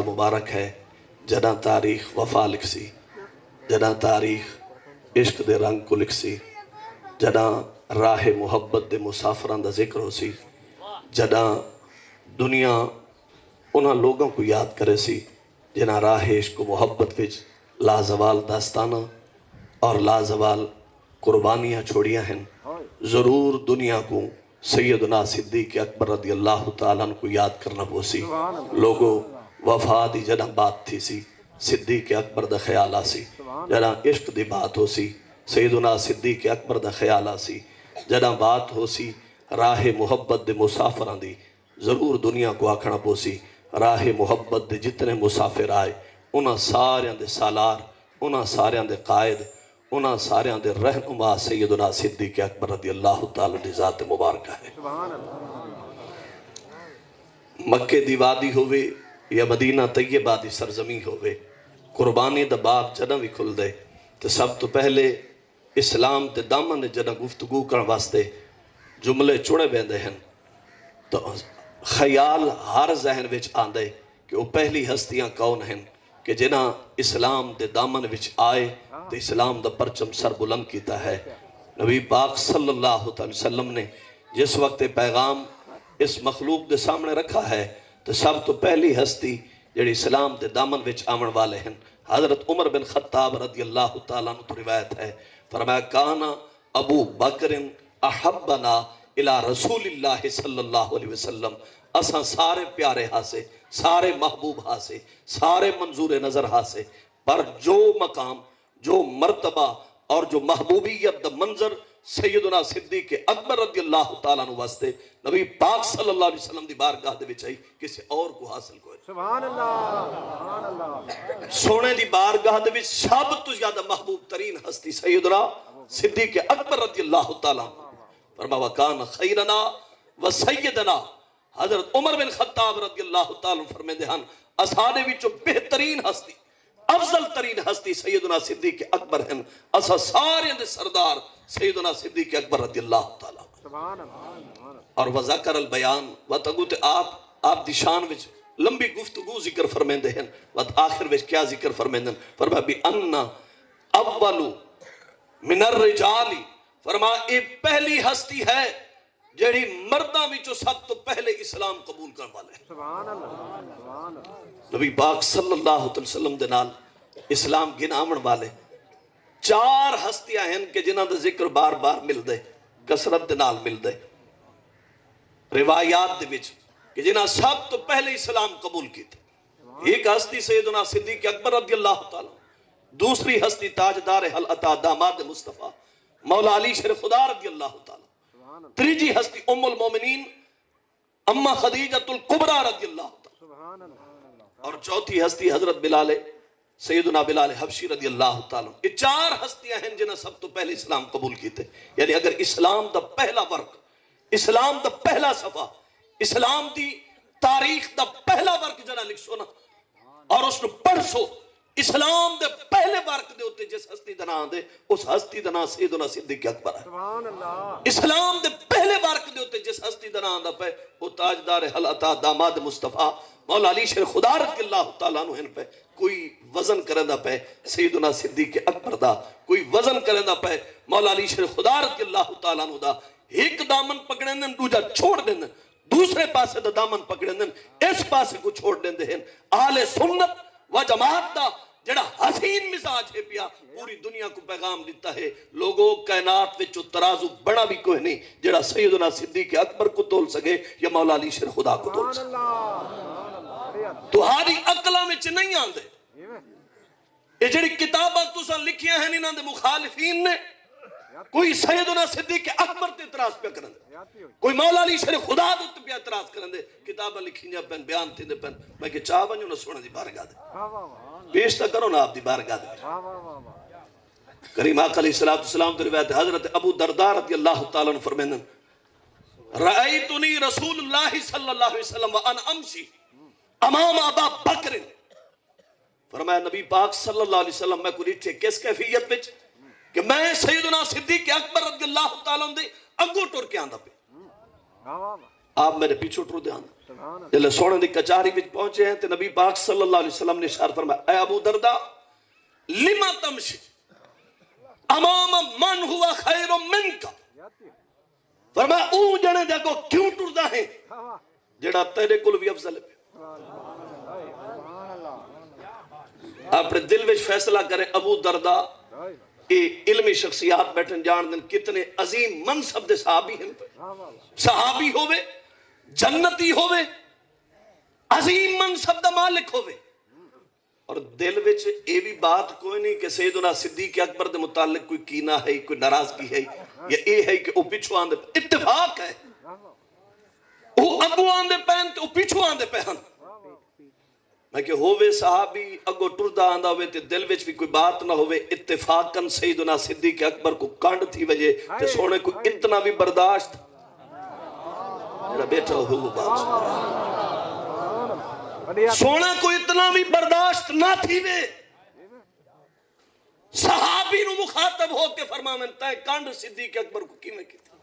मुबारक है जदा तारीख वफा लिखसी, जदा तारीख इश्क दे रंग को लिखसी, जदा राह मुहब्बत दे मुसाफरां दा जिक्र होसी, जदा दुनिया उन्हां लोगों को याद करे सी जिन्हां राह इश्क मुहब्बत विच लाजवाल दास्ताना और लाजवाल कुर्बानियां छोड़ियां हैं। जरूर दुनिया को सैयदना सिद्दीक़ अकबर रज़ी अल्लाह तआला अन्हु को याद करना पोसी। लोगों वफा दी जदा बात थी सी सिद्दीक़ अकबर दा ख्याल आसी, जदा इश्क दी बात हो सी सैयदना सिद्दीक़ अकबर दा ख्याल आसी, जदा बात हो सी राह मुहब्बत दे मुसाफरां दी जरूर दुनिया को आखना पोसी राह मुहब्बत दे जितने मुसाफिर आए उन्हां सारियां दे सालार, उन्हां सारियां दे कायद, उन्हां सारियां दे रहनुमा सैयदना सिद्दीक़ अकबर रज़ी अल्लाह तआला दी ज़ात मुबारक है। मक्के दी वादी होवे या मदीना तैयबा दी सरजमी होवे, कुर्बानी दा बाब जदां भी खुलदे ते सब तो पहले इस्लाम दे दामन जदां गुफ्तगू करन वास्ते जुमले चुने वेंदे हैं तो ख्याल हर जहन विच आंदे कि वो पहली हस्तियां कौन हैं कि जिन्हां इस्लाम दे दामन विच आए तो इस्लाम दा परचम सर बुलंद कीता है। नबी पाक सल्लल्लाहु अलैहि वसल्लम ने जिस वक्त पैगाम इस मखलूक दे सामने रखा है तो सब तो पहली हस्ती जिहड़ी इस्लाम दे दामन विच आवन वाले हैं हजरत उमर बिन खत्ताब रज़ी अल्लाह तआला अन्हु तो रिवायत है, फरमाया काना अबू बकर अहब्बना इला रसूलिल्लाह सल्लल्लाहु अलैहि वसल्लम, असां सारे प्यारे हासे, सारे महबूब हासे, सारे मंजूर नजर हासे, पर जो मकाम, जो मर्तबा और जो महबूबियत दा मंजर सैयदना सिद्दीक़ अकबर रज़ी अल्लाह तआला अन्हु वास्ते नबी पाक सल्लल्लाहु अलैहि वसल्लम दी बारगाह दे विच आई किसी और को हासिल कोई। सुभान अल्लाह, सुभान अल्लाह। सोने दी बारगाह दे विच सब तो ज्यादा महबूब तरीन हस्ती सैयदना सिद्दीक़ अकबर रज़ी अल्लाह तआला फरमाया कान खैरना व सैयदना, हजरत उमर बिन खत्ताब रज़ी अल्लाह तआला फरमांदे हन असां दे विचों बेहतरीन हस्ती, अफजल तरीन हस्ती सैयदना सिद्दीक़ अकबर हैं, असा सारे दे सरदार सैयदना सिद्दीक़ अकबर रज़ी अल्लाह तआला। सुभान अल्लाह। और वज़कर अल बयान व तगुत आप दी शान विच लंबी गुफ्तगू जिक्र फरमांदे हैं व आखिर विच क्या जिक्र फरमांदे हैं, फरमाया बि अन्ना अव्वलु मिनर रिजाली, फरमाया ये पहली हस्ती है जेड़ी मर्दां विचों सब तो पहले इस्लाम कबूल करने वाले हैं। सुभान अल्लाह, सुभान अल्लाह। नबी पाक सल्लल्लाहु अलैहि वसल्लम दे नाल इस्लाम गिनावन वाले चार हस्तियां हैं कि जिन्हां दा जिक्र बार बार मिलदे, कसरत दे नाल मिलदे रिवायात दे विच कि जिन्हां सब तो पहले इस्लाम कबूल कीता। एक हस्ती सैयदना सिद्दीक़ अकबर रज़ी अल्लाह तआला, दूसरी हस्ती ताजदार हल अता दामाद मुस्तफा मौला अली शेर खुदा रज़ी अल्लाह तआला, तीसरी हस्ती उम्मुल मोमिनीन अम्मा खदीजतुल कुबरा रज़ी अल्लाह तआला, और चौथी हस्ती हजरत बिलाल सैयदना बिलाल हबशी रज़ी अल्लाह तआला। ये चार हस्तियां हैं जिन्हें सब तो पहले इस्लाम कबूल कीते। यानी अगर इस्लाम दा पहला वर्क, इस्लाम दा पहला सफा, इस्लाम दी तारीख दा पहला वर्क जरा लिखो ना और उसको पढ़सो, इस्लाम दे पहले वर्क दे उत्ते जिस हस्ती दा नाम दे उस हस्ती दा नाम सैयदना सिद्दीक़ अकबर है। सुभान अल्लाह। इस्लाम दे पहले वर्क दे उत्ते जिस हस्ती दा नाम दा पे वो ताजदार हल अता दामाद मुस्तफा मौला अली शेर खुदा रज़ी अल्लाह तआला अन्हु पे कोई वजन करदा पे सैयदना सिद्दीक़ अकबर दा, कोई वजन करदा पे मौला अली शेर खुदा रज़ी अल्लाह तआला अन्हु दा। एक दामन पकड़ेंदे दूजा छोड़ देंदे, दूसरे पासे दा दामन पकड़ेंदे इस पासे को छोड़ देंदे हैं। आले सुन्नत व जमात दा जड़ा हसीन मिजाज है पिया पूरी दुनिया को पैगाम दिता है। लोगों कायनात विचों तराजू बड़ा भी कोई नहीं जड़ा सैयदना सिद्दीक़ अकबर को तोल सके या मौला अली शेर खुदा को तोल सके। तुहारी अकलां विच नहीं आंदे ये जड़ी किताबां तुसां लिखियां हैं इन्हां दे मुखालिफीन ने कोई सैयदना सिद्दीक़ अकबर ते इतराज पे करन, कोई मौला अली शेर खुदा दे उत्ते पे इतराज करन दे, किताबां लिखियां पेन बयान थिंदे पेन। मैं कि चाह वञो ना सोने दी बारगाह दे पेश तो करो ना आप दी बारगाह दे। करीम आका अलैहिस्सलातु वस्सलाम तो रिवायत हजरत अबू दरदा रज़ी अल्लाह तआला अन्हु फरमांदे रअयतुनी रसूलुल्लाह सल्लल्लाहु अलैहि वसल्लम व अन अमशी अमाम अबा बकर, फरमाया नबी पाक सल्लल्लाहु अलैहि वसल्लम मैं कोई किस कैफियत विच कि मैं सैयदना सिद्दीक़ अकबर रज़ी अल्लाह तआला दे अगों टुर के आंदा पे, आप मेरे पीछे टुर दे आंदा। جلے سونے دی کچاری وچ پہنچے ہیں تو نبی پاک صلی اللہ علیہ وسلم نے اشارت فرمایا، اے ابو دردہ لما تمشی امام من ہوا خیر منک، فرمایا او جنے دے کو کیوں ٹردا ہے جڑا تیرے کل بھی افضل ہے۔ اپنے دل میں فیصلہ کریں، ابو دردہ یہ علمی شخصیات بیٹھن جان دن کتنے عظیم منصب دے صحابی ہیں، صحابی ہوئے، جنتی ہوئے، عظیم منصب دا مالک ہوئے، اور دل وچ یہ بھی بات کوئی نہیں کہ سیدنا صدیق اکبر دے متعلق کوئی کینہ ہے، کوئی ناراضگی ہے، یا یہ ہے کہ وہ پچھو آن دے، اتفاق ہے، وہ اگو آن دے پہن تو پچھو آن دے پہن، میں کہ ہوئے صحابی اگو ٹردہ آندہ ہوئے تے دل وچ بھی کوئی بات نہ ہوئے، اتفاقاً سیدنا صدیق اکبر کو کانڈ تھی وجہ تے سونے کو اتنا بھی برداشت میرا بیٹا ہو بات سونا کو اتنا بھی برداشت نہ تھی وے، صحابی نو مخاطب ہو کے فرماویں تے کانڈ صدیق اکبر کو کی میں کی تھی،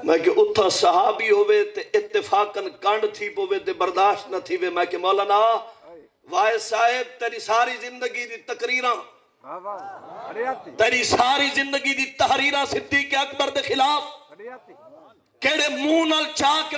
میں کہ اتھا صحابی ہوئے تے اتفاقاً کانڈ تھی پوے تے برداشت نہ تھی وے، میں کہ مولانا وائے صاحب تیری ساری زندگی دی تقریراں، تیری ساری زندگی دی تحریراں صدیق اکبر دے خلاف کیڑے منہ نال چاہ کے